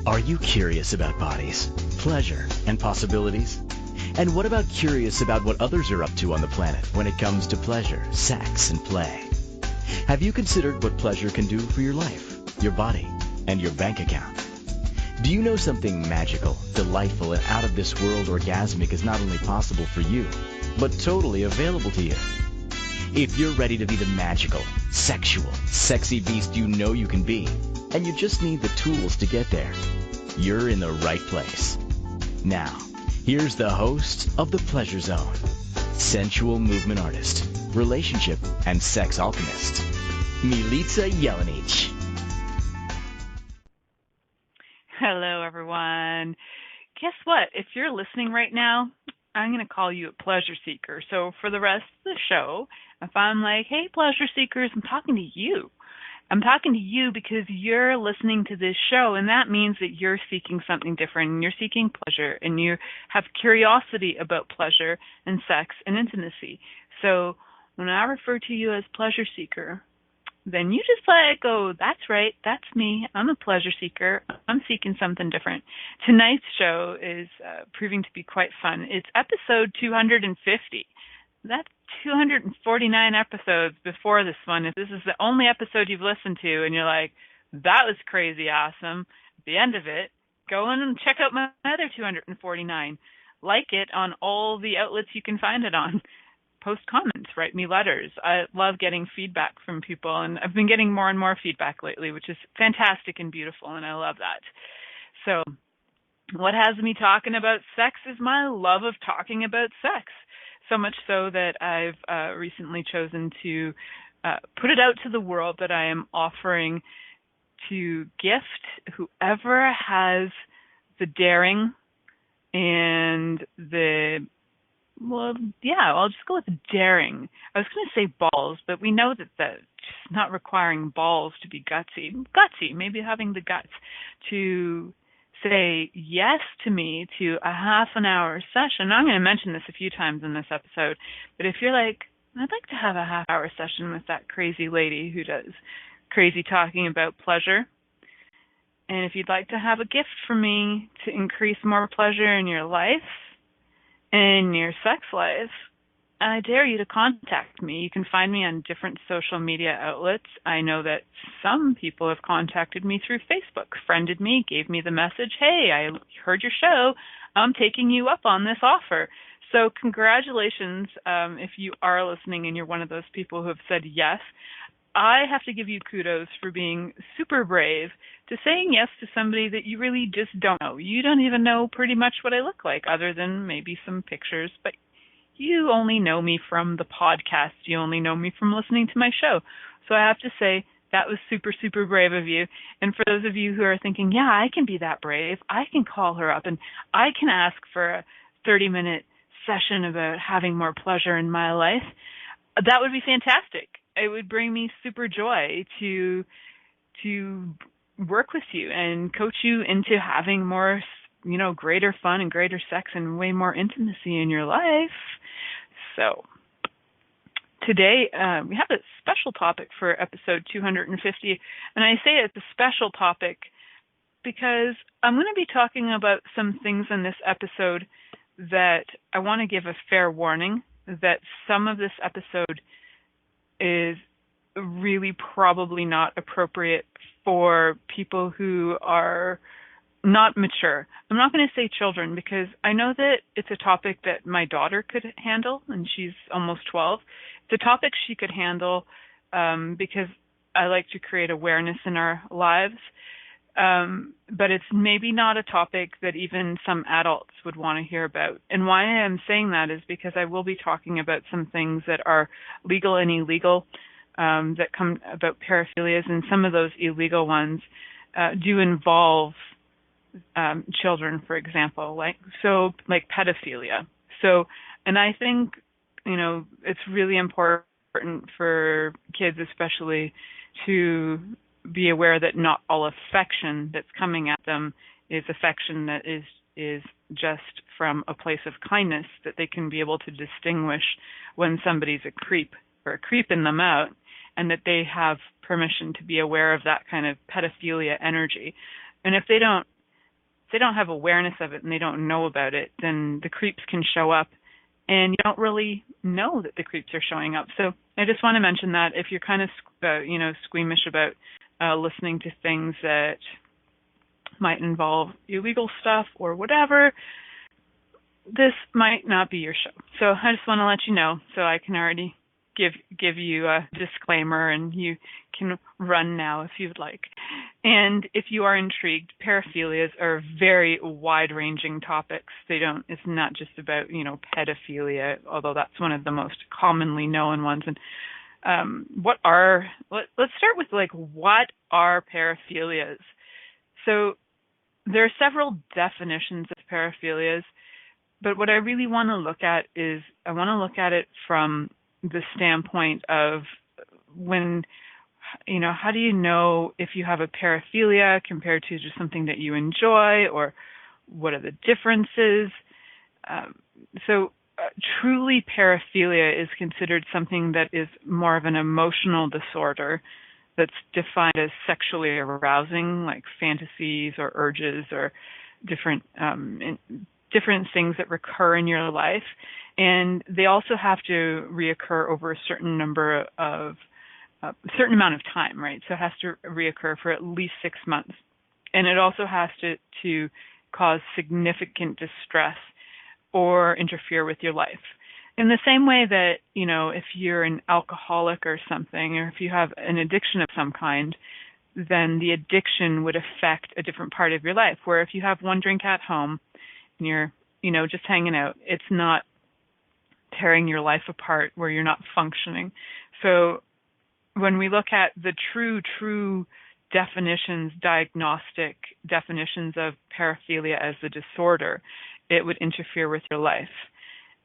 Are you curious about bodies, pleasure, and possibilities? And what about curious about what others are up to on the planet when it comes to pleasure, sex, and play? Have you considered what pleasure can do for your life, your body, and your bank account? Do you know something magical, delightful, and out-of-this-world orgasmic is not only possible for you, but totally available to you? If you're ready to be the magical, sexual, sexy beast you know you can be, and you just need the tools to get there, you're in the right place. Now, here's the host of The Pleasure Zone, sensual movement artist, relationship and sex alchemist, Milica Jelenic. Hello, everyone. Guess what? If you're listening right now, I'm going to call you a pleasure seeker. So for the rest of the show, if I'm like, hey, pleasure seekers, I'm talking to you. I'm talking to you because you're listening to this show, and that means that you're seeking something different, and you're seeking pleasure, and you have curiosity about pleasure and sex and intimacy. So when I refer to you as pleasure seeker, then you just like, oh, that's right, that's me. I'm a pleasure seeker. I'm seeking something different. Tonight's show is proving to be quite fun. It's episode 250. That's 249 episodes before this one. If this is the only episode you've listened to and you're like, that was crazy awesome, at the end of it, go in and check out my other 249. Like it on all the outlets you can find it on. Post comments, write me letters. I love getting feedback from people, and I've been getting more and more feedback lately, which is fantastic and beautiful, and I love that. So what has me talking about sex is my love of talking about sex, so much so that I've recently chosen to put it out to the world that I am offering to gift whoever has the daring and I'll just go with daring. I was going to say balls, but we know that that's not requiring balls to be gutsy. Gutsy, maybe having the guts to say yes to me to a half an hour session. I'm going to mention this a few times in this episode, but if you're like, I'd like to have a half hour session with that crazy lady who does crazy talking about pleasure, and if you'd like to have a gift from me to increase more pleasure in your life, in your sex life, I dare you to contact me. You can find me on different social media outlets. I know that some people have contacted me through Facebook, friended me, gave me the message, hey, I heard your show. I'm taking you up on this offer. So congratulations if you are listening and you're one of those people who have said yes. I have to give you kudos for being super brave to saying yes to somebody that you really just don't know. You don't even know pretty much what I look like other than maybe some pictures, but you only know me from the podcast. You only know me from listening to my show. So I have to say that was super, super brave of you. And for those of you who are thinking, yeah, I can be that brave, I can call her up and I can ask for a 30-minute session about having more pleasure in my life, that would be fantastic. It would bring me super joy to work with you and coach you into having more, greater fun and greater sex and way more intimacy in your life. So today we have a special topic for episode 250, and I say it's a special topic because I'm going to be talking about some things in this episode that I want to give a fair warning that some of this episode is really probably not appropriate for people who are not mature. I'm not going to say children because I know that it's a topic that my daughter could handle, and she's almost 12. It's a topic she could handle because I like to create awareness in our lives. But it's maybe not a topic that even some adults would want to hear about. And why I'm saying that is because I will be talking about some things that are legal and illegal that come about paraphilias, and some of those illegal ones do involve children, for example, like pedophilia. So, and I think, it's really important for kids especially to be aware that not all affection that's coming at them is affection that is just from a place of kindness, that they can be able to distinguish when somebody's a creep or creeping them out, and that they have permission to be aware of that kind of pedophilia energy. And if they don't they don't have awareness of it and they don't know about it, then the creeps can show up and you don't really know that the creeps are showing up. So I just want to mention that if you're kind of, squeamish about listening to things that might involve illegal stuff or whatever, this might not be your show. So I just want to let you know, so I can already give you a disclaimer, and you can run now if you'd like. And if you are intrigued, paraphilias are very wide-ranging topics. It's not just about, pedophilia, although that's one of the most commonly known ones. And let's start with what are paraphilias? So there are several definitions of paraphilias, but what I really want to look at is I want to look at it from the standpoint of how do you know if you have a paraphilia compared to just something that you enjoy, or what are the differences? Truly paraphilia is considered something that is more of an emotional disorder that's defined as sexually arousing, like fantasies or urges or different things that recur in your life. And they also have to reoccur over a certain amount of time, right? So it has to reoccur for at least 6 months. And it also has to cause significant distress or interfere with your life. In the same way that, if you're an alcoholic or something, or if you have an addiction of some kind, then the addiction would affect a different part of your life. Where if you have one drink at home and you're, just hanging out, it's not tearing your life apart where you're not functioning. So when we look at the true definitions, diagnostic definitions of paraphilia as a disorder, it would interfere with your life.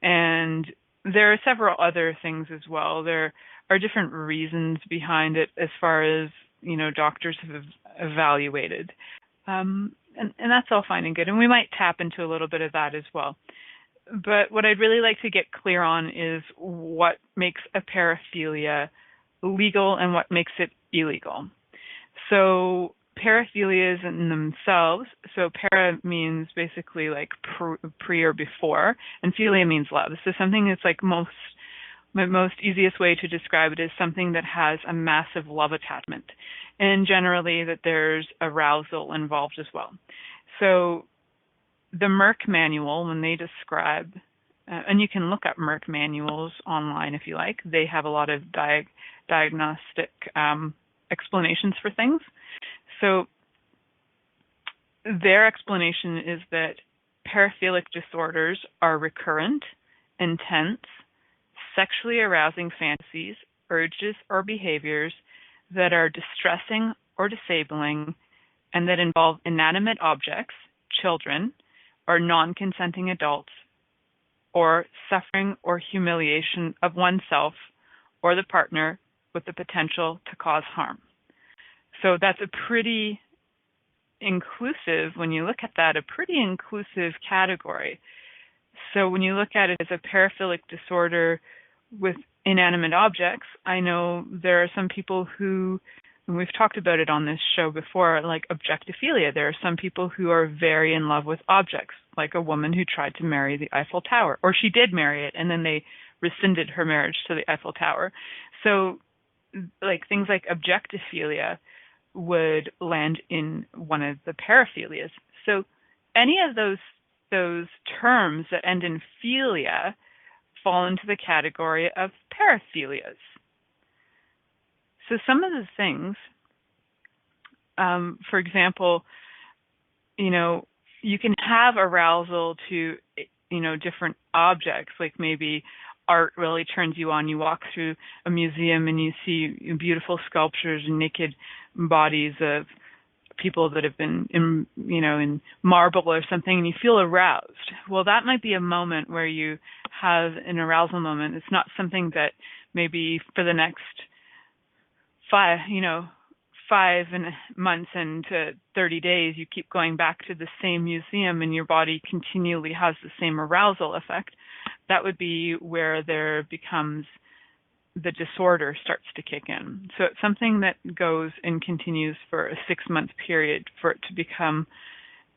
And there are several other things as well. There are different reasons behind it as far as, doctors have evaluated. And that's all fine and good. And we might tap into a little bit of that as well. But what I'd really like to get clear on is what makes a paraphilia legal and what makes it illegal. So paraphilias in themselves, so para means basically like pre or before, and philia means love. So something that's like my most easiest way to describe it is something that has a massive love attachment, and generally that there's arousal involved as well. So the Merck manual, when they describe, and you can look up Merck manuals online if you like, they have a lot of diagnostic explanations for things. So their explanation is that paraphilic disorders are recurrent, intense, sexually arousing fantasies, urges, or behaviors that are distressing or disabling and that involve inanimate objects, children, or non-consenting adults, or suffering or humiliation of oneself or the partner with the potential to cause harm. So that's a pretty inclusive, when you look at that, a pretty inclusive category. So when you look at it as a paraphilic disorder with inanimate objects, I know there are some people who, and we've talked about it on this show before, like objectophilia. There are some people who are very in love with objects, like a woman who tried to marry the Eiffel Tower, or she did marry it and then they rescinded her marriage to the Eiffel Tower. So like things like objectophilia would land in one of the paraphilias. So any of those terms that end in philia fall into the category of paraphilias. So some of the things, for example, you can have arousal to, different objects, like maybe art really turns you on. You walk through a museum and you see beautiful sculptures and naked bodies of people that have been in marble or something, and you feel aroused. Well, that might be a moment where you have an arousal moment. It's not something that maybe for the next 5 months and 30 days you keep going back to the same museum and your body continually has the same arousal effect. That would be where there becomes the disorder starts to kick in. So it's something that goes and continues for a 6-month period for it to become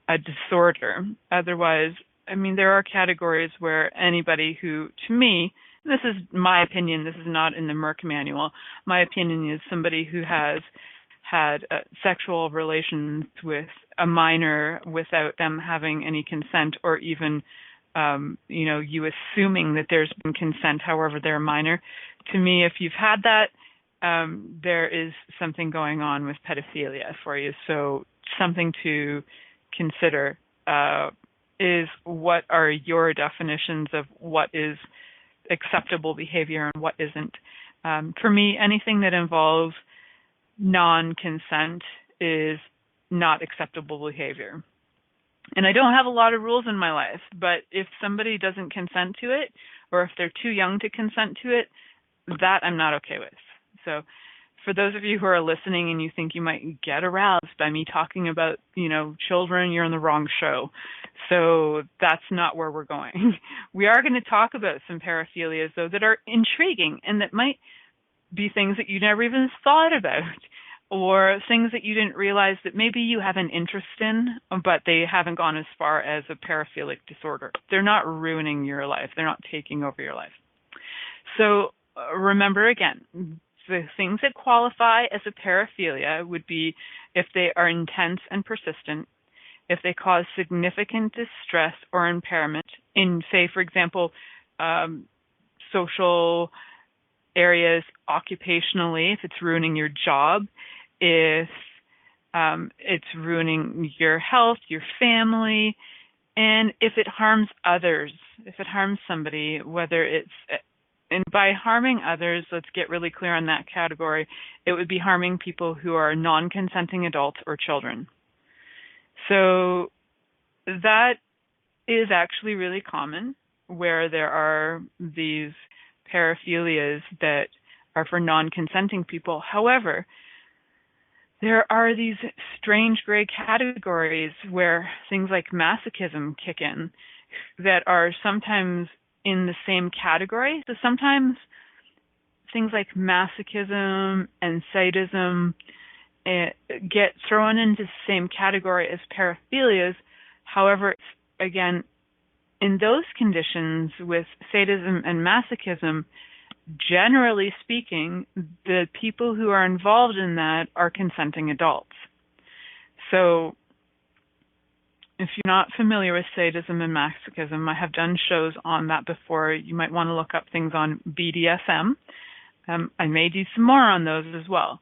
a disorder. Otherwise, I mean, there are categories where anybody who, to me, this is my opinion, this is not in the Merck manual, my opinion is somebody who has had sexual relations with a minor without them having any consent, or even, you assuming that there's been consent, however they're a minor. To me, if you've had that, there is something going on with pedophilia for you. So something to consider is, what are your definitions of what is acceptable behavior and what isn't. For me, anything that involves non-consent is not acceptable behavior. And I don't have a lot of rules in my life, but if somebody doesn't consent to it, or if they're too young to consent to it, that I'm not okay with. So for those of you who are listening and you think you might get aroused by me talking about, children, you're in the wrong show. So that's not where we're going. We are going to talk about some paraphilias, though, that are intriguing and that might be things that you never even thought about, or things that you didn't realize that maybe you have an interest in, but they haven't gone as far as a paraphilic disorder. They're not ruining your life. They're not taking over your life. So remember, again, the things that qualify as a paraphilia would be if they are intense and persistent, if they cause significant distress or impairment in, say, for example, social areas, occupationally, if it's ruining your job, if it's ruining your health, your family, and if it harms others, if it harms somebody, whether it's, and by harming others, let's get really clear on that category, it would be harming people who are non-consenting adults or children. So that is actually really common, where there are these paraphilias that are for non-consenting people. However, there are these strange gray categories where things like masochism kick in that are sometimes in the same category. So sometimes things like masochism and sadism get thrown into the same category as paraphilias. However, again, in those conditions with sadism and masochism, generally speaking, the people who are involved in that are consenting adults. So if you're not familiar with sadism and masochism, I have done shows on that before. You might want to look up things on BDSM. I may do some more on those as well.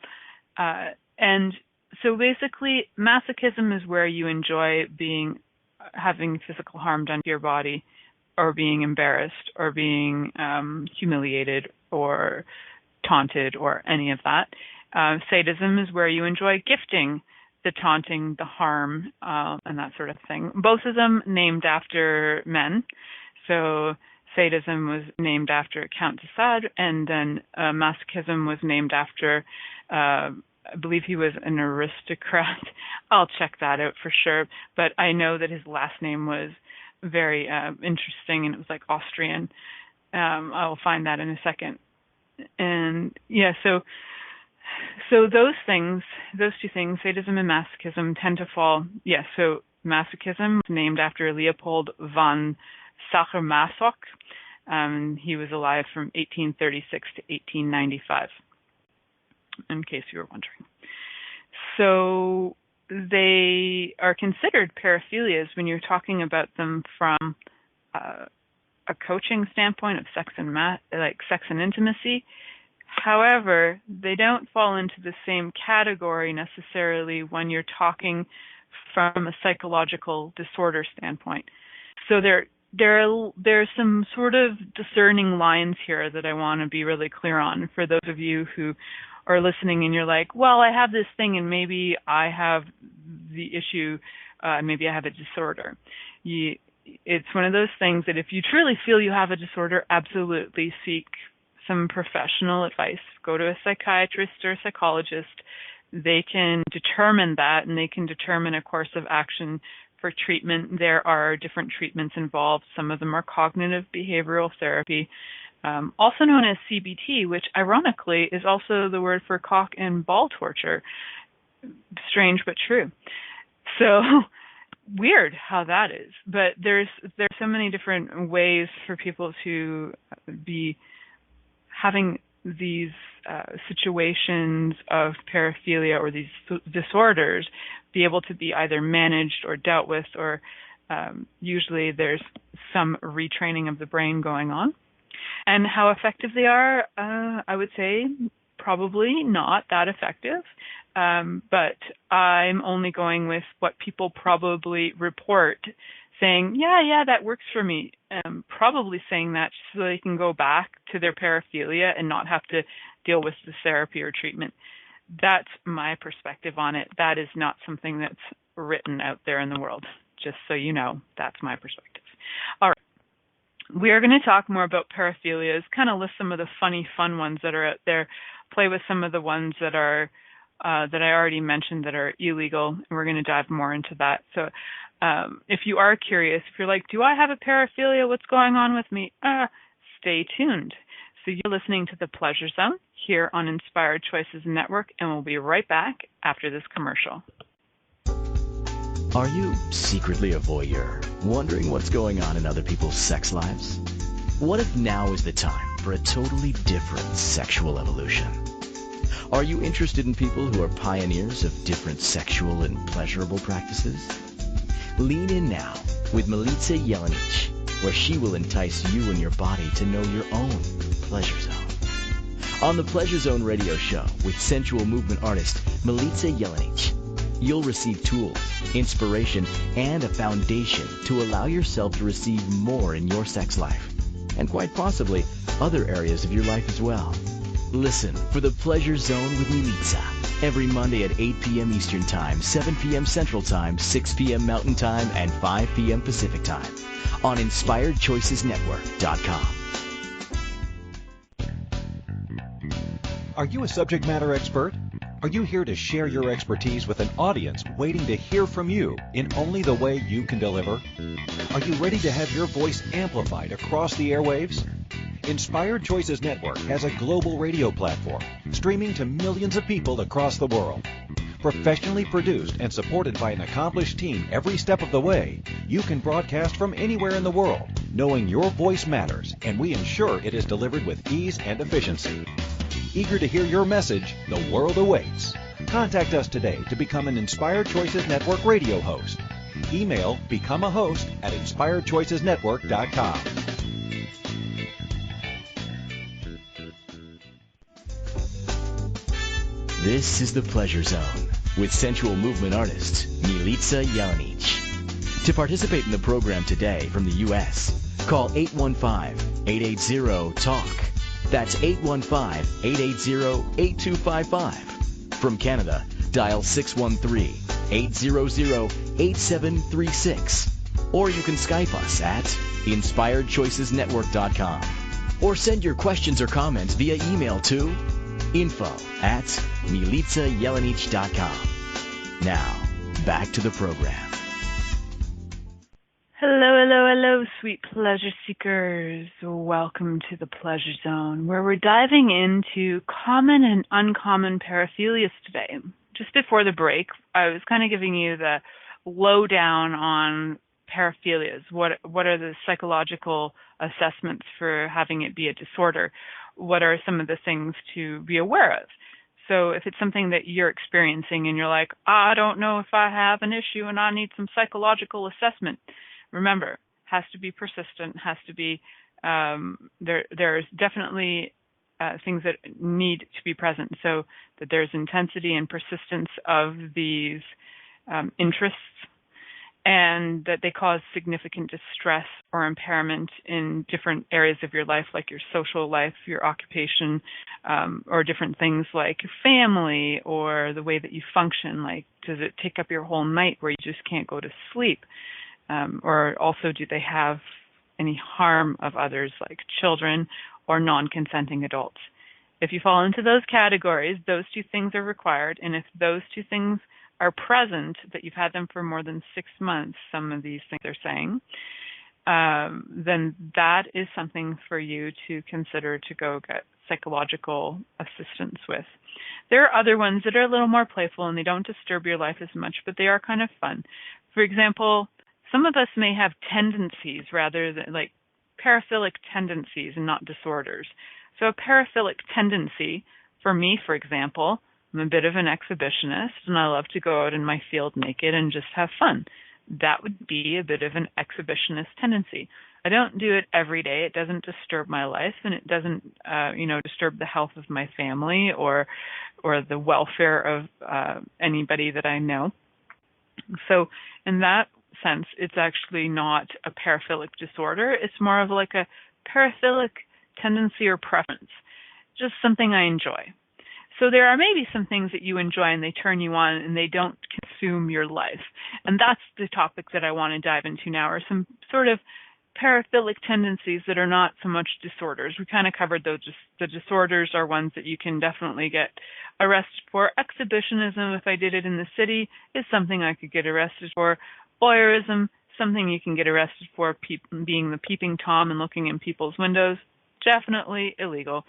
And so basically, masochism is where you enjoy having physical harm done to your body, or being embarrassed, or being humiliated, or taunted, or any of that. Sadism is where you enjoy gifting the taunting, the harm, and that sort of thing. Both of them named after men. So sadism was named after Count de Sade, and then masochism was named after, I believe he was an aristocrat. I'll check that out for sure. But I know that his last name was very interesting, and it was like Austrian. I'll find that in a second. And yeah, so those two things, sadism and masochism, tend to fall. Yes, so masochism was named after Leopold von Sacher-Masoch. He was alive from 1836 to 1895, in case you were wondering. So they are considered paraphilias when you're talking about them from a coaching standpoint of sex and intimacy. However, they don't fall into the same category necessarily when you're talking from a psychological disorder standpoint. So there's some sort of discerning lines here that I want to be really clear on for those of you who are listening and you're like, well, I have this thing and maybe I have the issue, maybe I have a disorder. It's one of those things that if you truly feel you have a disorder, absolutely seek some professional advice. Go to a psychiatrist or a psychologist. They can determine that, and they can determine a course of action for treatment. There are different treatments involved. Some of them are cognitive behavioral therapy, also known as CBT, which ironically is also the word for cock and ball torture. Strange but true. So weird how that is. But there's so many different ways for people to be having these situations of paraphilia or these disorders be able to be either managed or dealt with, or usually there's some retraining of the brain going on. And how effective they are, I would say probably not that effective. But I'm only going with what people probably report, saying, yeah, that works for me. Probably saying that so they can go back to their paraphilia and not have to deal with the therapy or treatment. That's my perspective on it. That is not something that's written out there in the world. Just so you know, that's my perspective. All right. We are going to talk more about paraphilias, kind of list some of the fun ones that are out there, play with some of the ones that are that I already mentioned that are illegal, and we're going to dive more into that. So if you are curious, if you're like, do I have a paraphilia? What's going on with me? Stay tuned. So you're listening to The Pleasure Zone here on Inspired Choices Network, and we'll be right back after this commercial. Are you secretly a voyeur, wondering what's going on in other people's sex lives? What if now is the time for a totally different sexual evolution? Are you interested in people who are pioneers of different sexual and pleasurable practices? Lean in now with Milica Jelenic, where she will entice you and your body to know your own pleasure zone. On the Pleasure Zone radio show with sensual movement artist Milica Jelenic, you'll receive tools, inspiration, and a foundation to allow yourself to receive more in your sex life, and quite possibly other areas of your life as well. Listen for The Pleasure Zone with Milica every Monday at 8 p.m. Eastern Time, 7 p.m. Central Time, 6 p.m. Mountain Time, and 5 p.m. Pacific Time on InspiredChoicesNetwork.com. Are you a subject matter expert? Are you here to share your expertise with an audience waiting to hear from you in only the way you can deliver? Are you ready to have your voice amplified across the airwaves? Inspired Choices Network has a global radio platform streaming to millions of people across the world. Professionally produced and supported by an accomplished team every step of the way, you can broadcast from anywhere in the world, knowing your voice matters, and we ensure it is delivered with ease and efficiency. Eager to hear your message, the world awaits. Contact us today to become an Inspired Choices Network radio host. Email becomeahost@inspiredchoicesnetwork.com. This is The Pleasure Zone with sensual movement artist Milica Jelenic. To participate in the program today from the U.S., call 815-880-TALK. That's 815-880-8255. From Canada, dial 613-800-8736. Or you can Skype us at InspiredChoicesNetwork.com. Or send your questions or comments via email to info@MilicaJelenic.com. Now, back to the program. Hello, sweet pleasure seekers. Welcome to the Pleasure Zone, where we're diving into common and uncommon paraphilias today. Just before the break, I was kind of giving you the lowdown on paraphilias. What are the psychological assessments for having it be a disorder? What are some of the things to be aware of? So if it's something that you're experiencing and you're like, I don't know if I have an issue and I need some psychological assessment, remember, has to be persistent, has to be, there's definitely things that need to be present, so that there's intensity and persistence of these interests, and that they cause significant distress or impairment in different areas of your life, like your social life, your occupation, or different things like your family or the way that you function. Like, does it take up your whole night where you just can't go to sleep? Or also, do they have any harm of others, like children or non-consenting adults? If you fall into those categories, those two things are required. And if those two things are present, that you've had them for more than 6 months, some of these things are saying, then that is something for you to consider to go get psychological assistance with. There are other ones that are a little more playful and they don't disturb your life as much, but they are kind of fun. For example, some of us may have tendencies rather than like paraphilic tendencies and not disorders. So a paraphilic tendency, for me, for example, I'm a bit of an exhibitionist and I love to go out in my field naked and just have fun. That would be a bit of an exhibitionist tendency. I don't do it every day. It doesn't disturb my life, and it doesn't, disturb the health of my family or the welfare of anybody that I know. So in that sense, it's actually not a paraphilic disorder. It's more of like a paraphilic tendency or preference, just something I enjoy. So there are maybe some things that you enjoy and they turn you on and they don't consume your life. And that's the topic that I want to dive into now, are some sort of paraphilic tendencies that are not so much disorders. We kind of covered those. The disorders are ones that you can definitely get arrested for. Exhibitionism, if I did it in the city, is something I could get arrested for. Voyeurism, something you can get arrested for, being the peeping Tom and looking in people's windows, definitely illegal.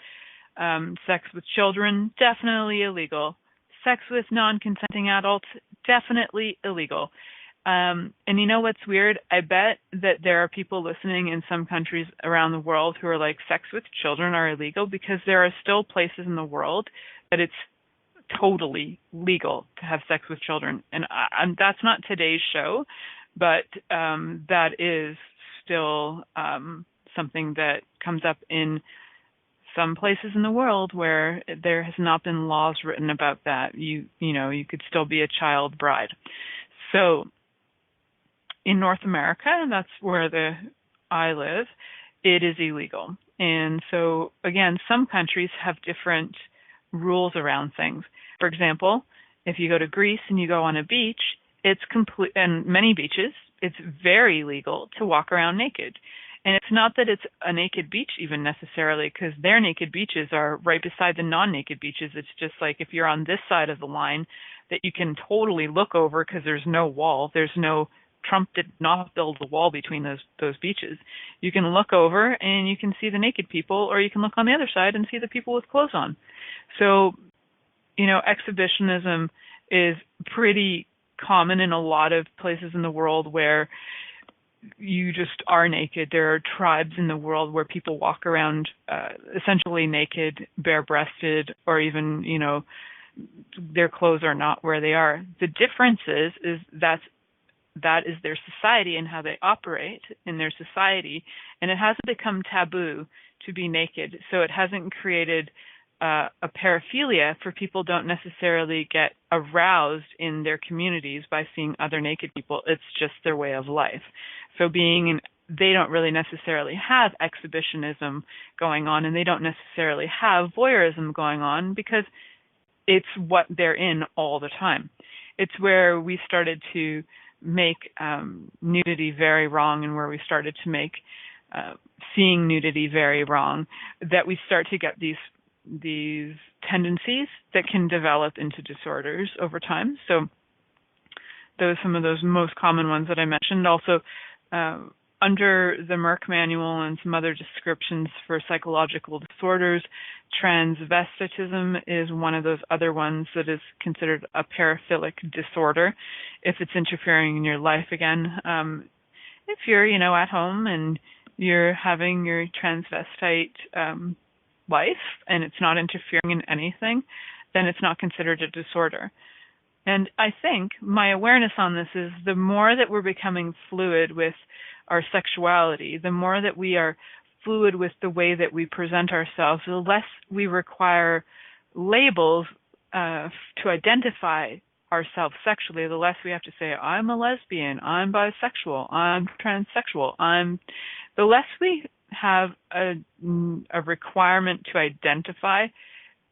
Sex with children, definitely illegal. Sex with non-consenting adults, definitely illegal. And you know what's weird? I bet that there are people listening in some countries around the world who are like, sex with children are illegal, because there are still places in the world that it's totally legal to have sex with children. And that's not today's show, but that is still something that comes up in some places in the world where there has not been laws written about that. You could still be a child bride. So in North America, that's where I live, it is illegal. And so again, some countries have different rules around things. For example, if you go to Greece and you go on a beach, and many beaches, it's very legal to walk around naked. And it's not that it's a naked beach even necessarily, because their naked beaches are right beside the non-naked beaches. It's just like if you're on this side of the line that you can totally look over because there's no wall. Trump did not build a wall between those beaches. You can look over and you can see the naked people, or you can look on the other side and see the people with clothes on. So, exhibitionism is pretty common in a lot of places in the world where you just are naked. There are tribes in the world where people walk around essentially naked, bare-breasted, or even, their clothes are not where they are. The difference is that is their society and how they operate in their society, and it hasn't become taboo to be naked. So it hasn't created a paraphilia for people don't necessarily get aroused in their communities by seeing other naked people. It's just their way of life. So they don't really necessarily have exhibitionism going on, and they don't necessarily have voyeurism going on, because it's what they're in all the time. It's where we started to make nudity very wrong, and where we started to make seeing nudity very wrong, that we start to get these tendencies that can develop into disorders over time. So those some of those most common ones that I mentioned. Also, under the Merck manual and some other descriptions for psychological disorders, transvestitism is one of those other ones that is considered a paraphilic disorder if it's interfering in your life. Again, if you're, at home and you're having your transvestite life and it's not interfering in anything, then it's not considered a disorder. And I think my awareness on this is the more that we're becoming fluid with our sexuality, the more that we are fluid with the way that we present ourselves, the less we require labels to identify ourselves sexually, the less we have to say, I'm a lesbian, I'm bisexual, I'm transsexual, the less we have a requirement to identify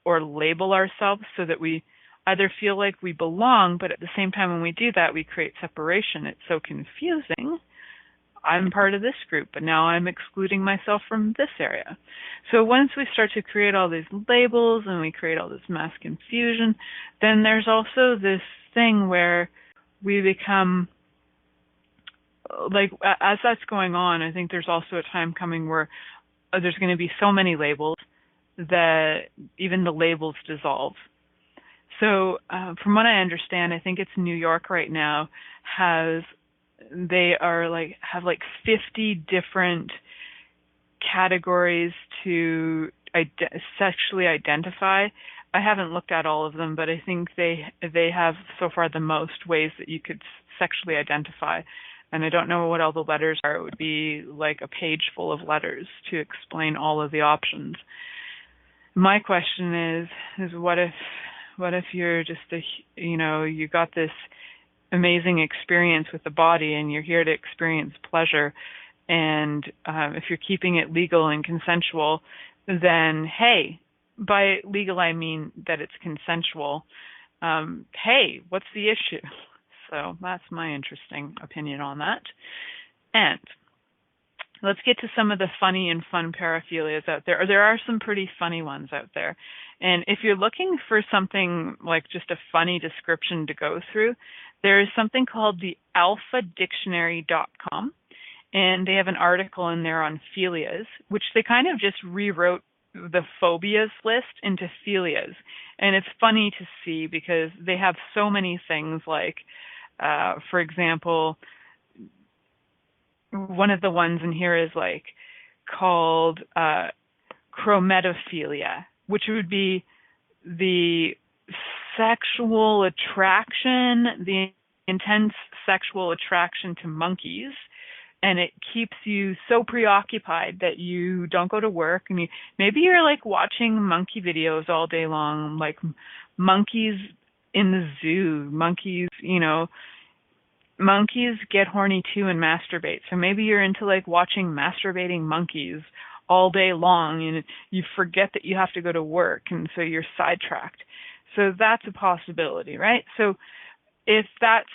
or label ourselves, so that we either feel like we belong, but at the same time when we do that, we create separation. It's so confusing. I'm part of this group, but now I'm excluding myself from this area. So once we start to create all these labels and we create all this mass confusion, then there's also this thing where we become, like, as that's going on, I think there's also a time coming where there's going to be so many labels that even the labels dissolve. So from what I understand, I think it's New York right now has they are like have like 50 different categories to sexually identify. I haven't looked at all of them, but I think they have so far the most ways that you could sexually identify. And I don't know what all the letters are. It would be like a page full of letters to explain all of the options. My question is what if you're just you got this amazing experience with the body and you're here to experience pleasure, and if you're keeping it legal and consensual, then hey, by legal I mean that it's consensual. Hey, what's the issue? So that's my interesting opinion on that. And let's get to some of the funny and fun paraphilias out there. There are some pretty funny ones out there. And if you're looking for something like just a funny description to go through, there is something called the alphadictionary.com. And they have an article in there on philias, which they kind of just rewrote the phobias list into philias. And it's funny to see because they have so many things like, for example, one of the ones in here is like called chromatophilia, which would be the sexual attraction, the intense sexual attraction to monkeys. And it keeps you so preoccupied that you don't go to work. And maybe you're like watching monkey videos all day long, like monkeys in the zoo. Monkeys get horny too and masturbate. So maybe you're into like watching masturbating monkeys all day long and you forget that you have to go to work, and so you're sidetracked. So that's a possibility, right? So if that's,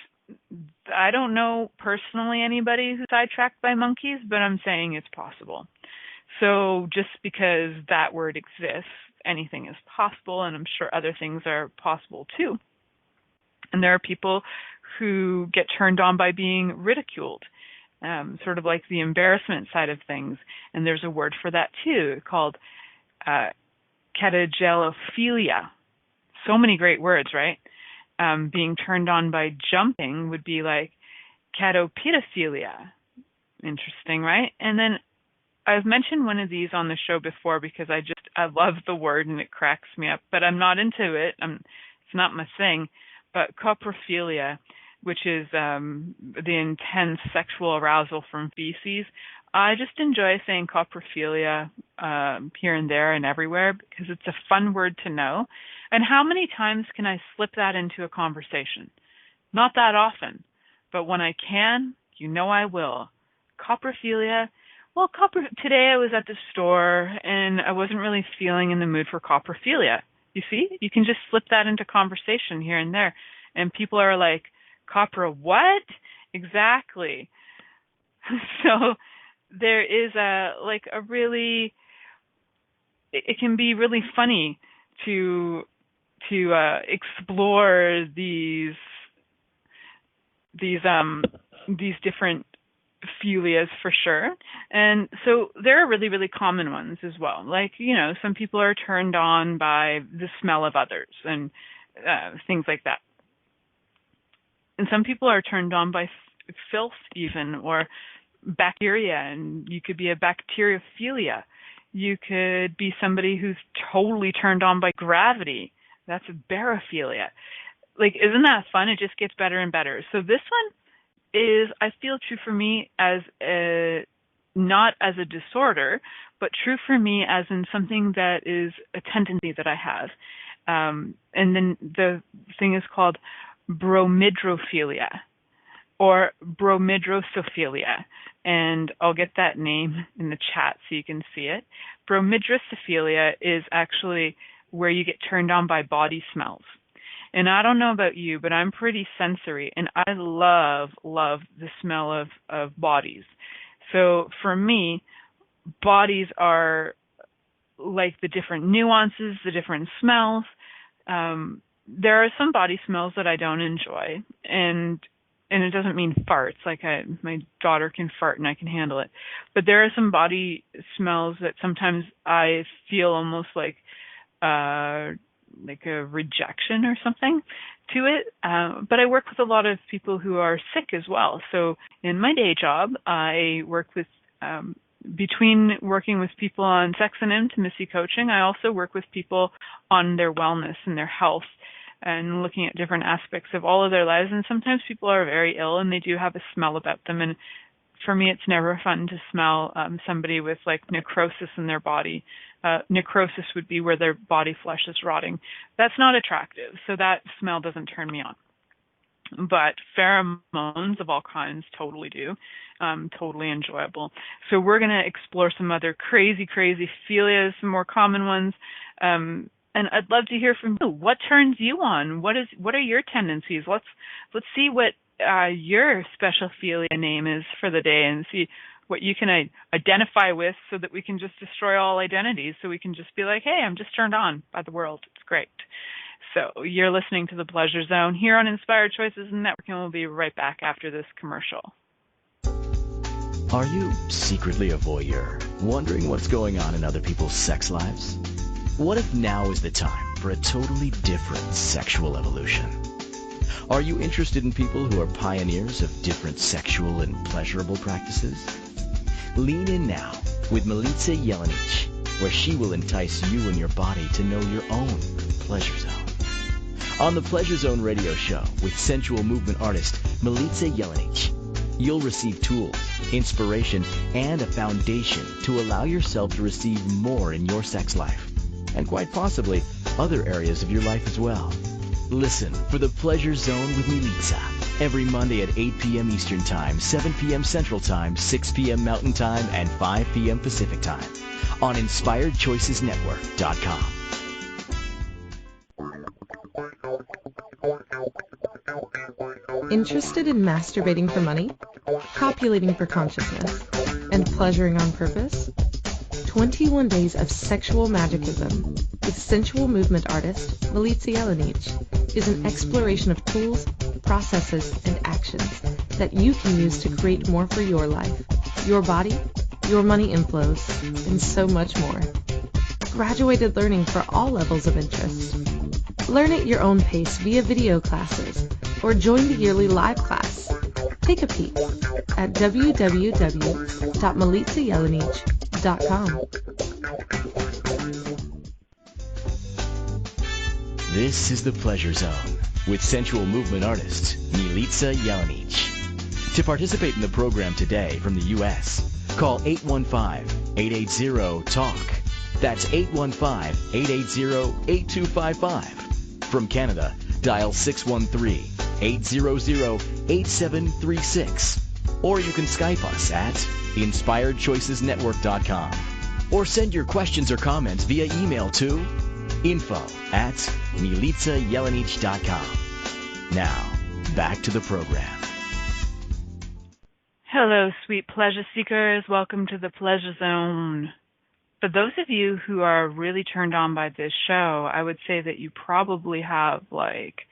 I don't know personally anybody who's sidetracked by monkeys, but I'm saying it's possible. So just because that word exists, anything is possible, and I'm sure other things are possible too. And there are people who get turned on by being ridiculed, sort of like the embarrassment side of things. And there's a word for that too, called catagellophilia. So many great words, right? Being turned on by jumping would be like catopedophilia. Interesting, right? And then I've mentioned one of these on the show before because I love the word and it cracks me up, but I'm not into it. It's not my thing. But coprophilia, which is the intense sexual arousal from feces. I just enjoy saying coprophilia here and there and everywhere because it's a fun word to know. And how many times can I slip that into a conversation? Not that often, but when I can, I will. Coprophilia. Well, today I was at the store and I wasn't really feeling in the mood for coprophilia. You see, you can just slip that into conversation here and there. And people are like, copra what? Exactly. So there is it can be really funny to explore these different philias for sure. And so there are really, really common ones as well. Like, some people are turned on by the smell of others and things like that. And some people are turned on by filth even, or bacteria, and you could be a bacteriophilia. You could be somebody who's totally turned on by gravity. That's a barophilia. Like, isn't that fun? It just gets better and better. So this one is, I feel, true for me as not as a disorder, but true for me as in something that is a tendency that I have. And then the thing is called bromidrophilia or bromidrosophilia. And I'll get that name in the chat so you can see it. Bromidrosophilia is actually where you get turned on by body smells. And I don't know about you, but I'm pretty sensory, and I love the smell of bodies. So for me, bodies are like the different nuances, the different smells. There are some body smells that I don't enjoy, and it doesn't mean farts. Like my daughter can fart and I can handle it. But there are some body smells that sometimes I feel almost like a rejection or something. to it, but I work with a lot of people who are sick as well. So in my day job, I work with, between working with people on sex and intimacy coaching, I also work with people on their wellness and their health and looking at different aspects of all of their lives. And sometimes people are very ill and they do have a smell about them. And for me, it's never fun to smell somebody with like necrosis in their body. Necrosis would be where their body flesh is rotting. That's not attractive, so that smell doesn't turn me on. But pheromones of all kinds totally do, totally enjoyable. So we're going to explore some other crazy philias, some more common ones. And I'd love to hear from you. What turns you on? What are your tendencies? Let's see what your special philia name is for the day and see what you can identify with, so that we can just destroy all identities, so we can just be like, hey, I'm just turned on by the world. It's great. So you're listening to The Pleasure Zone here on Inspired Choices Network, and we'll be right back after this commercial. Are you secretly a voyeur, wondering what's going on in other people's sex lives? What if now is the time for a totally different sexual evolution? Are you interested in people who are pioneers of different sexual and pleasurable practices? Lean in now with Milica Jelenic, where she will entice you and your body to know your own pleasure zone. On the Pleasure Zone radio show with sensual movement artist Milica Jelenic, you'll receive tools, inspiration, and a foundation to allow yourself to receive more in your sex life, and quite possibly other areas of your life as well. Listen for the Pleasure Zone with Milica every Monday at 8 p.m. Eastern Time, 7 p.m. Central Time, 6 p.m. Mountain Time, and 5 p.m. Pacific Time on InspiredChoicesNetwork.com. Interested in masturbating for money, copulating for consciousness, and pleasuring on purpose? 21 Days of Sexual Magicism with sensual movement artist Milica Jelenic is an exploration of tools, processes, and actions that you can use to create more for your life, your body, your money inflows, and so much more. Graduated learning for all levels of interest. Learn at your own pace via video classes or join the yearly live class. Take a peek at www.milicajelenic.com. This is the Pleasure Zone with sensual movement artist Milica Jelenic. To participate in the program today from the U.S., call 815-880-TALK. That's 815-880-8255. From Canada, dial 613-800-8736. Or you can Skype us at InspiredChoicesNetwork.com. Or send your questions or comments via email to info@MilicaJelenic.com. Now, back to the program. Hello, sweet pleasure seekers. Welcome to the Pleasure Zone. For those of you who are really turned on by this show, I would say that you probably have like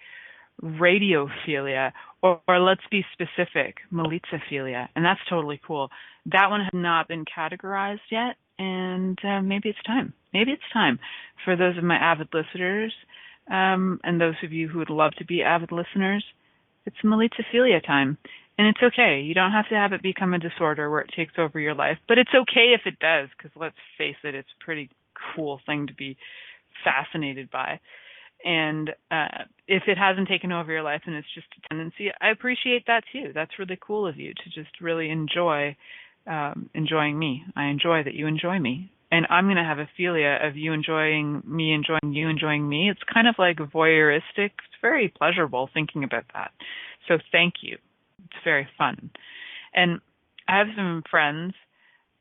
radiophilia, or let's be specific, militophilia, and that's totally cool. That one has not been categorized yet, and maybe it's time. Maybe it's time for those of my avid listeners, and those of you who would love to be avid listeners. It's militophilia time. And it's okay. You don't have to have it become a disorder where it takes over your life. But it's okay if it does, because let's face it, it's a pretty cool thing to be fascinated by. And if it hasn't taken over your life and it's just a tendency, I appreciate that too. That's really cool of you to just really enjoy enjoying me. I enjoy that you enjoy me. And I'm going to have a philia of you enjoying me, enjoying you, enjoying me. It's kind of like voyeuristic. It's very pleasurable thinking about that. So thank you. It's very fun. And I have some friends,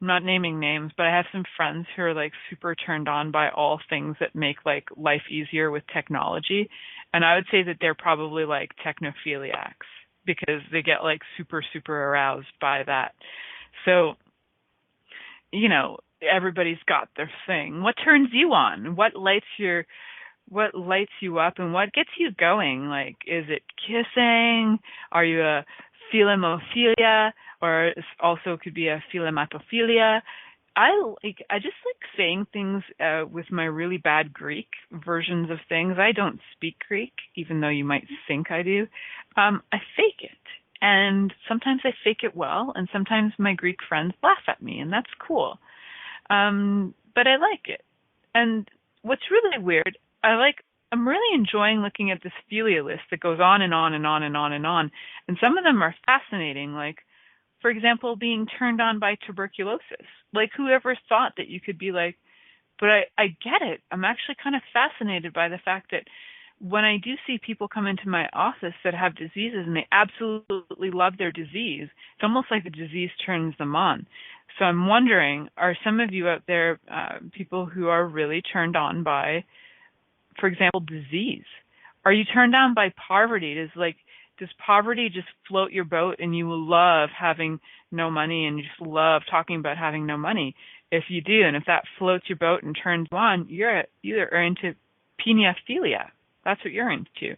I'm not naming names, but I have some friends who are like super turned on by all things that make like life easier with technology. And I would say that they're probably like technophiliacs because they get like super aroused by that. So, you know, everybody's got their thing. What turns you on? What lights you up and what gets you going? Like, is it kissing? Are you a philemophilia, or also could be a philematophilia? I just like saying things with my really bad Greek versions of things. I don't speak Greek, even though you might think I do. I fake it. And sometimes I fake it well, and sometimes my Greek friends laugh at me, and that's cool. But I like it. And what's really weird, I'm really enjoying looking at this philia list that goes on and on and on and on and on. And some of them are fascinating, like, for example, being turned on by tuberculosis. Like, whoever thought that you could be like, but I get it. I'm actually kind of fascinated by the fact that when I do see people come into my office that have diseases and they absolutely love their disease, it's almost like the disease turns them on. So I'm wondering, are some of you out there people who are really turned on by, for example, disease? Are you turned on by poverty? Does poverty just float your boat and you will love having no money and you just love talking about having no money? If you do, and if that floats your boat and turns you on, you are into paraphilia. That's what you're into.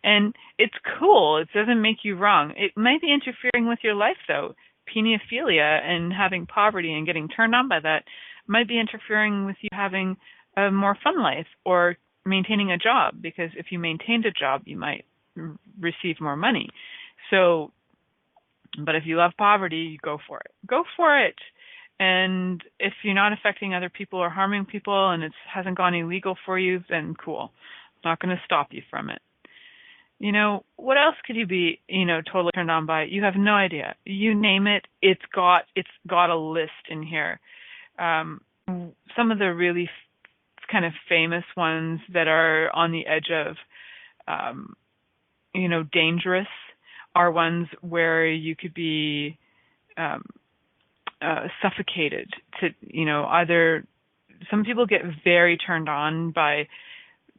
And it's cool. It doesn't make you wrong. It might be interfering with your life, though. Paraphilia and having poverty and getting turned on by that might be interfering with you having a more fun life or maintaining a job, because if you maintained a job, you might receive more money. So, but if you love poverty, you go for it. Go for it. And if you're not affecting other people or harming people and it hasn't gone illegal for you, then cool. Not going to stop you from it. What else could you be, totally turned on by? You have no idea. You name it, it's got a list in here. Some of the really kind of famous ones that are on the edge of, dangerous are ones where you could be suffocated to, either some people get very turned on by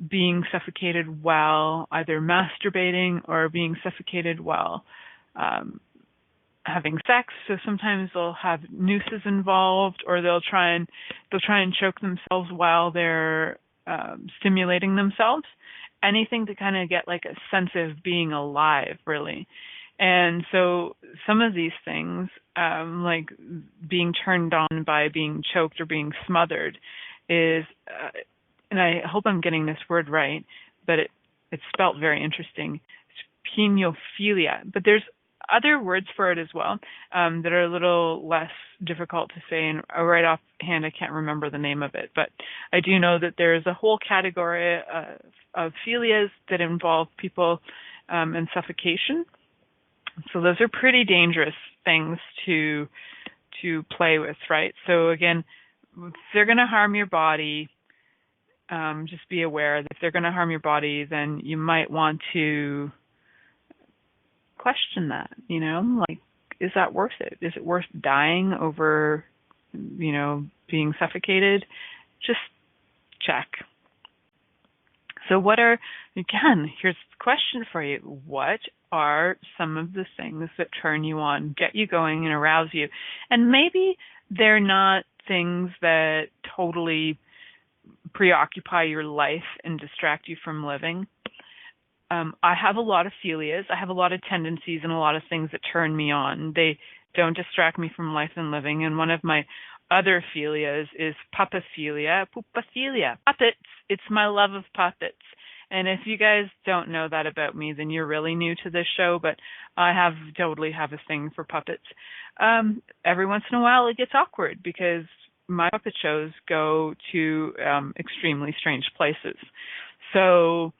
being suffocated while either masturbating or being suffocated while having sex. So sometimes they'll have nooses involved, or they'll try and choke themselves while they're stimulating themselves. Anything to kind of get like a sense of being alive, really. And so some of these things, like being turned on by being choked or being smothered, is and I hope I'm getting this word right, but it's spelt very interesting. It's paraphilia. But there's other words for it as well that are a little less difficult to say, and right offhand I can't remember the name of it. But I do know that there's a whole category of philias that involve people in suffocation. So those are pretty dangerous things to play with, right? So again, if they're going to harm your body, just be aware that if they're going to harm your body, then you might want to question that, like, is that worth it? Is it worth dying over, being suffocated? Just check. So here's the question for you. What are some of the things that turn you on, get you going, and arouse you? And maybe they're not things that totally preoccupy your life and distract you from living. I have a lot of philias. I have a lot of tendencies and a lot of things that turn me on. They don't distract me from life and living. And one of my other philias is pupaphilia. Puppets. It's my love of puppets. And if you guys don't know that about me, then you're really new to this show, but I totally have a thing for puppets. Every once in a while it gets awkward because my puppet shows go to extremely strange places. So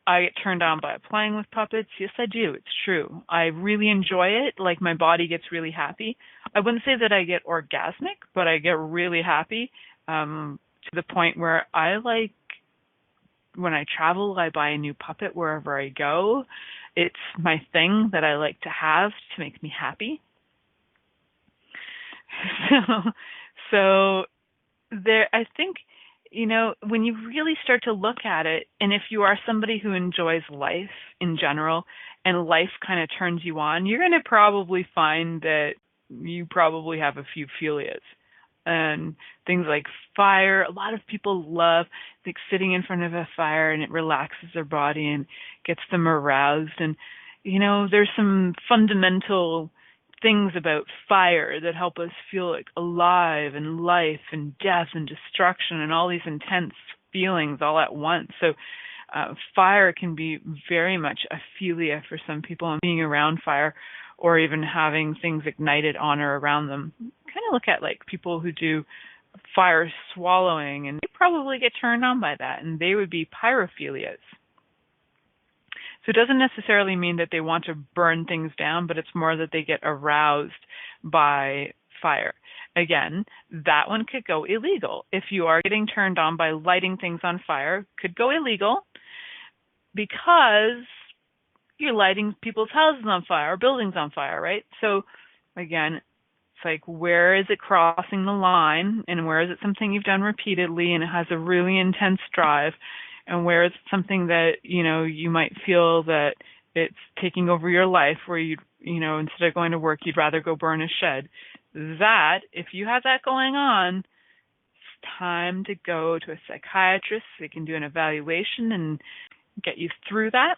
I get turned on by playing with puppets. Yes, I do. It's true. I really enjoy it. Like, my body gets really happy. I wouldn't say that I get orgasmic, but I get really happy to the point where when I travel, I buy a new puppet wherever I go. It's my thing that I like to have to make me happy. So there, I think, when you really start to look at it, and if you are somebody who enjoys life in general and life kind of turns you on, you're going to probably find that you probably have a few philias. And things like fire, a lot of people love sitting in front of a fire, and it relaxes their body and gets them aroused. And, there's some fundamental things about fire that help us feel like alive and life and death and destruction and all these intense feelings all at once. So fire can be very much a philia for some people, and being around fire or even having things ignited on or around them. Kind of look at like people who do fire swallowing, and they probably get turned on by that, and they would be paraphilias. So it doesn't necessarily mean that they want to burn things down, but it's more that they get aroused by fire. Again, that one could go illegal. If you are getting turned on by lighting things on fire, could go illegal because you're lighting people's houses on fire or buildings on fire, right? So again, it's like, where is it crossing the line, and where is it something you've done repeatedly and it has a really intense drive, and where is it something that, you might feel that it's taking over your life, where instead of going to work, you'd rather go burn a shed. That, if you have that going on, it's time to go to a psychiatrist. They can do an evaluation and get you through that.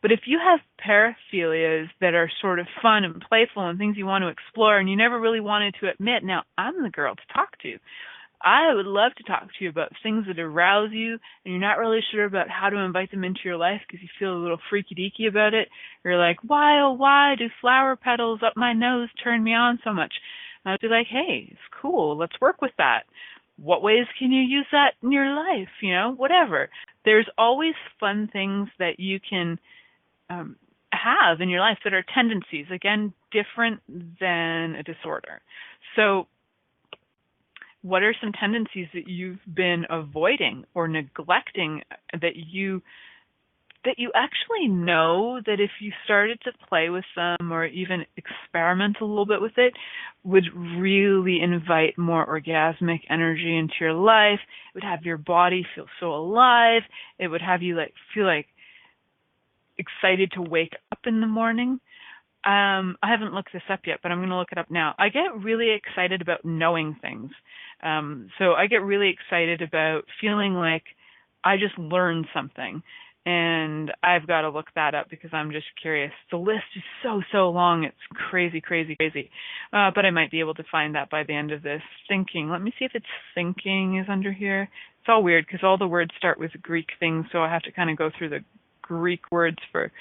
But if you have paraphilias that are sort of fun and playful and things you want to explore, and you never really wanted to admit, now I'm the girl to talk to. I would love to talk to you about things that arouse you, and you're not really sure about how to invite them into your life because you feel a little freaky-deaky about it. You're like, why, oh, why do flower petals up my nose turn me on so much? And I'd be like, hey, it's cool. Let's work with that. What ways can you use that in your life? Whatever. There's always fun things that you can have in your life that are tendencies, again, different than a disorder. So what are some tendencies that you've been avoiding or neglecting that you actually know that if you started to play with them or even experiment a little bit with it, would really invite more orgasmic energy into your life? It would have your body feel so alive. It would have you feel like excited to wake up in the morning. I haven't looked this up yet, but I'm going to look it up now. I get really excited about knowing things. So I get really excited about feeling like I just learned something. And I've got to look that up because I'm just curious. The list is so long. It's crazy. But I might be able to find that by the end of this. Thinking. Let me see if it's thinking is under here. It's all weird because all the words start with Greek things, so I have to kind of go through the Greek words for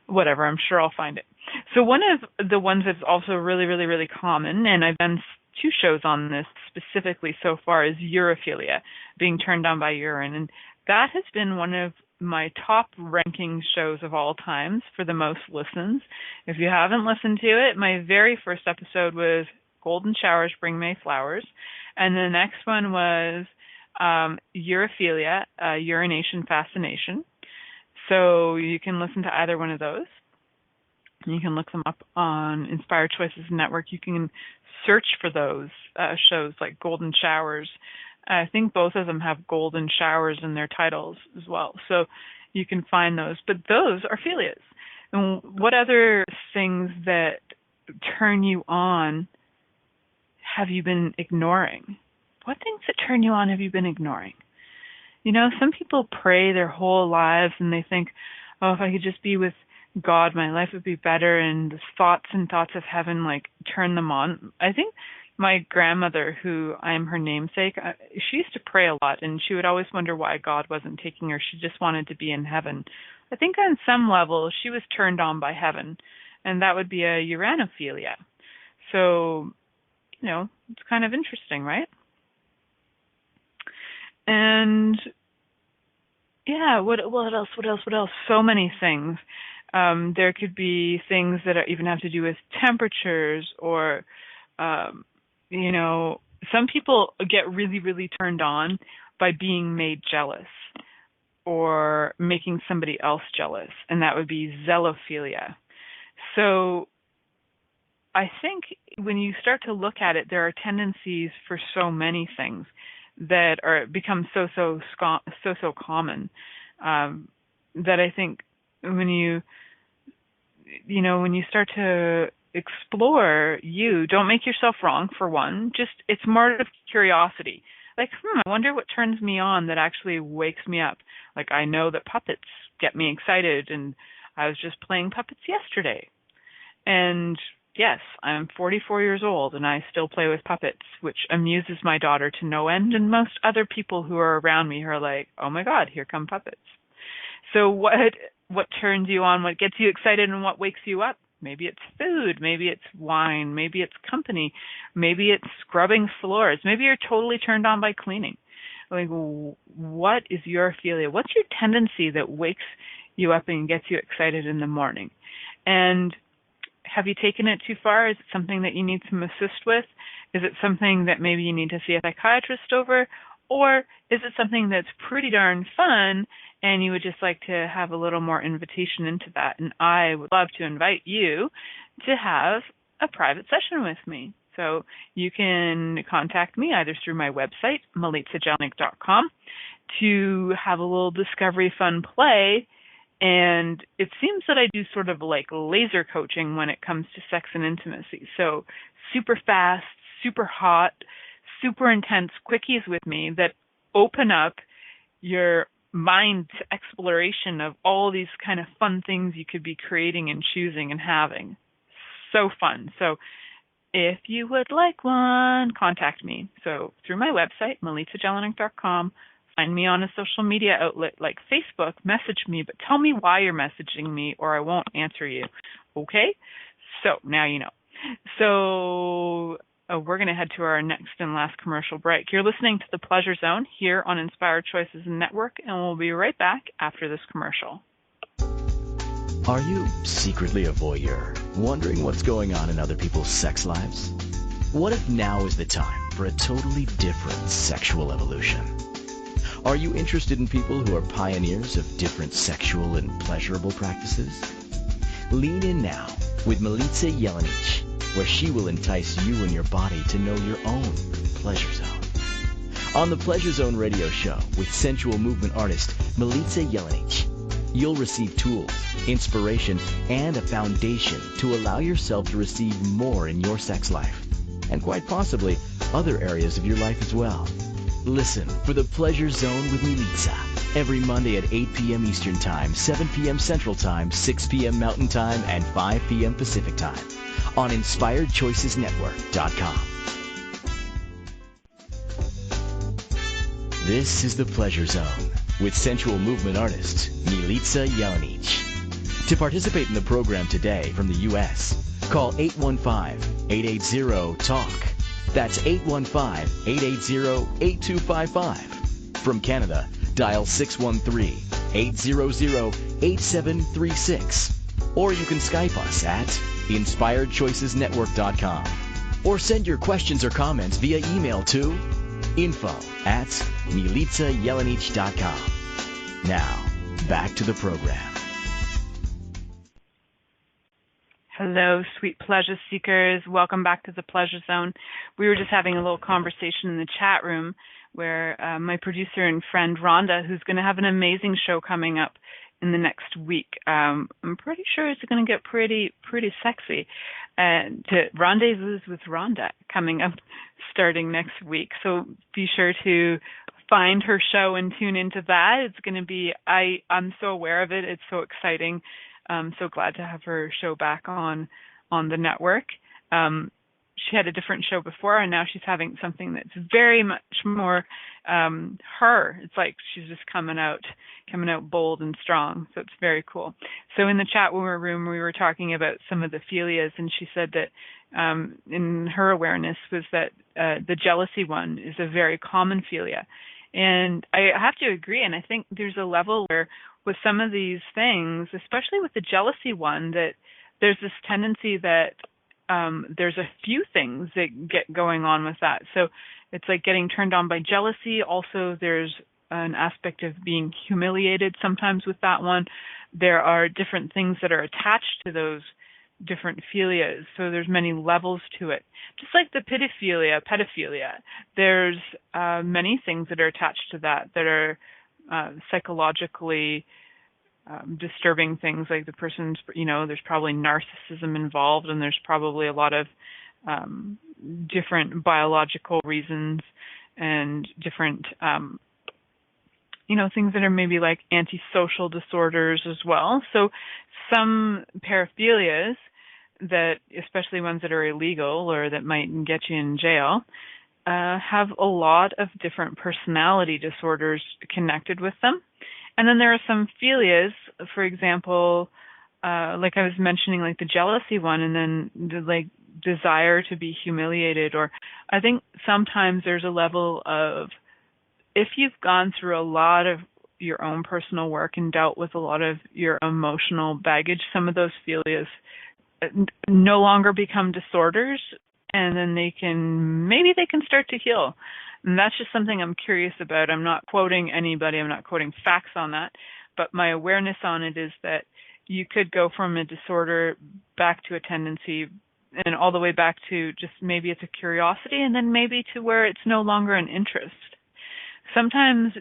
whatever. I'm sure I'll find it. So one of the ones that's also really common, and I've done 2 shows on this specifically so far, is urophilia, being turned on by urine. And that has been one of my top ranking shows of all times for the most listens. If you haven't listened to it, my very first episode was Golden Showers Bring May Flowers. And the next one was urophilia, urination fascination. So you can listen to either one of those. You can look them up on Inspired Choices Network. You can search for those shows like Golden Showers. I think both of them have golden showers in their titles as well. So you can find those. But those are philias. And what other things that turn you on have you been ignoring? What things that turn you on have you been ignoring? Some people pray their whole lives and they think, oh, if I could just be with God, my life would be better, and the thoughts of heaven turn them on. I think my grandmother, who I'm her namesake, she used to pray a lot, and she would always wonder why God wasn't taking her. She just wanted to be in heaven. I think on some level she was turned on by heaven, and that would be a uranophilia. So, it's kind of interesting, right? And yeah, what else? So many things. There could be things that even have to do with temperatures or, some people get really turned on by being made jealous or making somebody else jealous, and that would be zelophilia. So I think when you start to look at it, there are tendencies for so many things that become so common that I think when you start to explore, don't make yourself wrong, for one. Just, it's more of curiosity. I wonder what turns me on that actually wakes me up. I know that puppets get me excited, and I was just playing puppets yesterday. And, Yes, I'm 44 years old and I still play with puppets, which amuses my daughter to no end, and most other people who are around me who are like, oh my God, here come puppets. So what turns you on, what gets you excited, and what wakes you up? Maybe it's food, maybe it's wine, maybe it's company, maybe it's scrubbing floors, maybe you're totally turned on by cleaning. Like, what is your philia? What's your tendency that wakes you up and gets you excited in the morning? And have you taken it too far? Is it something that you need some assist with? Is it something that maybe you need to see a psychiatrist over? Or is it something that's pretty darn fun and you would just like to have a little more invitation into that? And I would love to invite you to have a private session with me. So you can contact me either through my website, milicajelenic.com, to have a little discovery fun play. And it seems that I do sort of like laser coaching when it comes to sex and intimacy. So super fast, super hot, super intense quickies with me that open up your mind to exploration of all these kind of fun things you could be creating and choosing and having. So fun. So if you would like one, contact me. So through my website, milicajelenic.com, find me on a social media outlet like Facebook, message me, but tell me why you're messaging me or I won't answer you. Okay? So now you know. So we're going to head to our next and last commercial break. You're listening to The Pleasure Zone here on Inspired Choices Network, and we'll be right back after this commercial. Are you secretly a voyeur, wondering what's going on in other people's sex lives? What if now is the time for a totally different sexual evolution? Are you interested in people who are pioneers of different sexual and pleasurable practices? Lean in now with Milica Jelenic, where she will entice you and your body to know your own pleasure zone. On the Pleasure Zone radio show with sensual movement artist Milica Jelenic, you'll receive tools, inspiration, and a foundation to allow yourself to receive more in your sex life, and quite possibly other areas of your life as well. Listen for The Pleasure Zone with Milica every Monday at 8 p.m. Eastern Time, 7 p.m. Central Time, 6 p.m. Mountain Time, and 5 p.m. Pacific Time on InspiredChoicesNetwork.com. This is The Pleasure Zone with sensual movement artist Milica Jelenic. To participate in the program today from the U.S., call 815-880-TALK. That's 815-880-8255. From Canada, dial 613-800-8736. Or you can Skype us at InspiredChoicesNetwork.com. Or send your questions or comments via email to info@milicajelenic.com. Now, back to the program. Hello, sweet pleasure seekers. Welcome back to the Pleasure Zone. We were just having a little conversation in the chat room where my producer and friend Rhonda, who's going to have an amazing show coming up in the next week. I'm pretty sure it's going to get pretty sexy. To Rendezvous with Rhonda coming up starting next week. So be sure to find her show and tune into that. It's going to be, I'm so aware of it. It's so exciting. I'm so glad to have her show back on the network. She had a different show before, and now she's having something that's very much more her. It's like she's just coming out bold and strong. So it's very cool. So in the chat room, we were talking about some of the philias, and she said that in her awareness was that the jealousy one is a very common philia. And I have to agree, and I think there's a level where with some of these things, especially with the jealousy one, that there's this tendency that there's a few things that get going on with that. So it's like getting turned on by jealousy. Also, there's an aspect of being humiliated sometimes with that one. There are different things that are attached to those different philias. So there's many levels to it. Just like the pedophilia, there's many things that are attached to that are psychologically disturbing things, like the person's, there's probably narcissism involved, and there's probably a lot of different biological reasons and different, things that are maybe like antisocial disorders as well. So some paraphilias that, especially ones that are illegal or that might get you in jail, have a lot of different personality disorders connected with them. And then there are some philias, for example, like I was mentioning, like the jealousy one, and then the like desire to be humiliated. Or I think sometimes there's a level of, if you've gone through a lot of your own personal work and dealt with a lot of your emotional baggage, some of those philias no longer become disorders, and then maybe they can start to heal. And that's just something I'm curious about. I'm not quoting anybody, I'm not quoting facts on that, but my awareness on it is that you could go from a disorder back to a tendency, and all the way back to just maybe it's a curiosity, and then maybe to where it's no longer an interest. Sometimes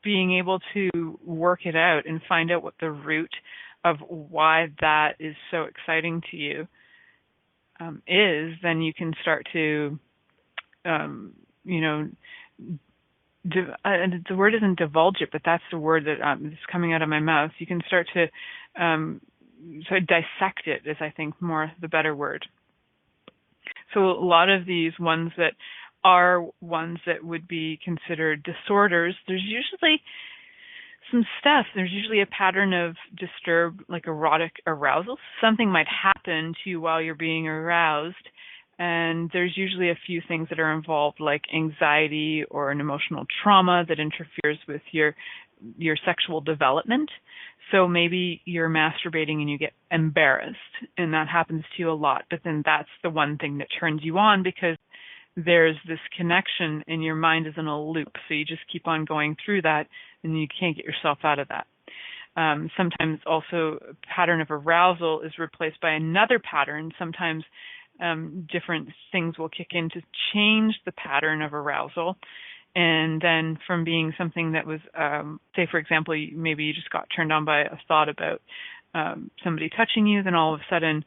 being able to work it out and find out what the root of why that is so exciting to you is, then you can start to, the word isn't divulge it, but that's the word that is coming out of my mouth. You can start to sort of dissect it, is I think more the better word. So a lot of these ones that are ones that would be considered disorders, there's usually some stuff. There's usually a pattern of disturbed, like erotic arousal. Something might happen to you while you're being aroused, and there's usually a few things that are involved, like anxiety or an emotional trauma that interferes with your sexual development. So maybe you're masturbating and you get embarrassed, and that happens to you a lot, but then that's the one thing that turns you on because there's this connection and your mind is in a loop. So you just keep on going through that and you can't get yourself out of that. Sometimes also a pattern of arousal is replaced by another pattern. Sometimes different things will kick in to change the pattern of arousal. And then from being something that was, say, for example, maybe you just got turned on by a thought about somebody touching you, then all of a sudden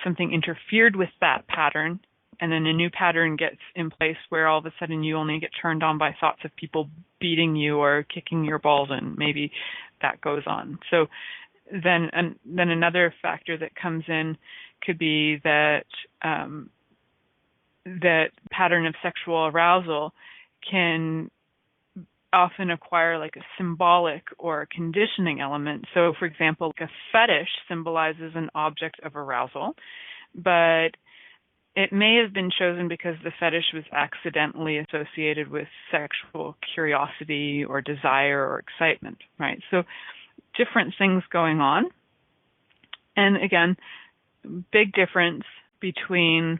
something interfered with that pattern, and then a new pattern gets in place where all of a sudden you only get turned on by thoughts of people beating you or kicking your balls, and maybe that goes on. So then another factor that comes in could be that that pattern of sexual arousal can often acquire like a symbolic or a conditioning element. So, for example, like a fetish symbolizes an object of arousal, but it may have been chosen because the fetish was accidentally associated with sexual curiosity or desire or excitement, right? So different things going on. And again, big difference between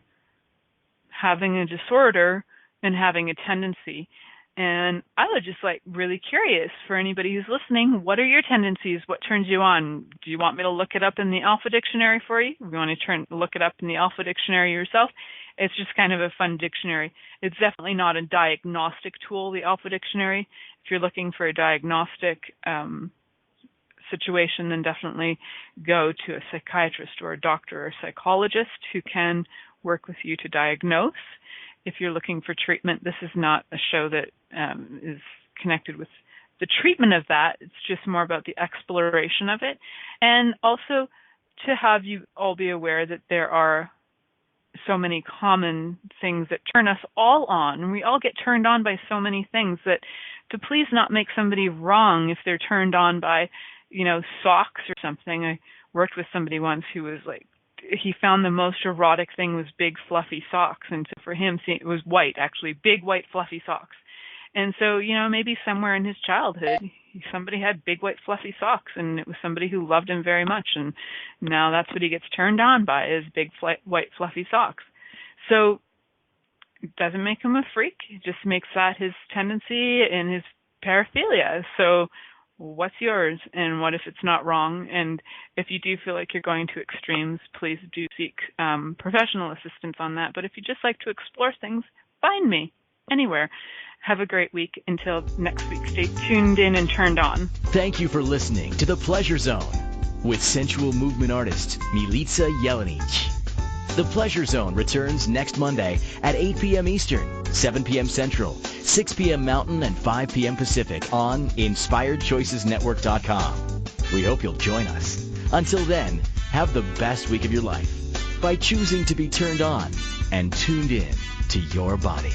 having a disorder and having a tendency. And I was just like really curious for anybody who's listening, what are your tendencies? What turns you on? Do you want me to look it up in the Alpha Dictionary for you? If you want to look it up in the Alpha Dictionary yourself, it's just kind of a fun dictionary. It's definitely not a diagnostic tool, the Alpha Dictionary. If you're looking for a diagnostic situation, then definitely go to a psychiatrist or a doctor or psychologist who can work with you to diagnose. If you're looking for treatment, this is not a show that is connected with the treatment of that. It's just more about the exploration of it. And also to have you all be aware that there are so many common things that turn us all on. And we all get turned on by so many things that to please not make somebody wrong if they're turned on by, socks or something. I worked with somebody once who was like, he found the most erotic thing was big fluffy socks, and so for him it was white, actually big white fluffy socks. And so maybe somewhere in his childhood somebody had big white fluffy socks, and it was somebody who loved him very much, and now that's what he gets turned on by, is big white fluffy socks. So it doesn't make him a freak, it just makes that his tendency and his paraphilia. So what's yours, and what if it's not wrong? And if you do feel like you're going to extremes, please do seek professional assistance on that. But if you just like to explore things, find me anywhere. Have a great week. Until next week, stay tuned in and turned on. Thank you for listening to The Pleasure Zone with sensual movement artist Milica Jelenic. The Pleasure Zone returns next Monday at 8 p.m. Eastern, 7 p.m. Central, 6 p.m. Mountain, and 5 p.m. Pacific on InspiredChoicesNetwork.com. We hope you'll join us. Until then, have the best week of your life. by choosing to be turned on and tuned in to your body.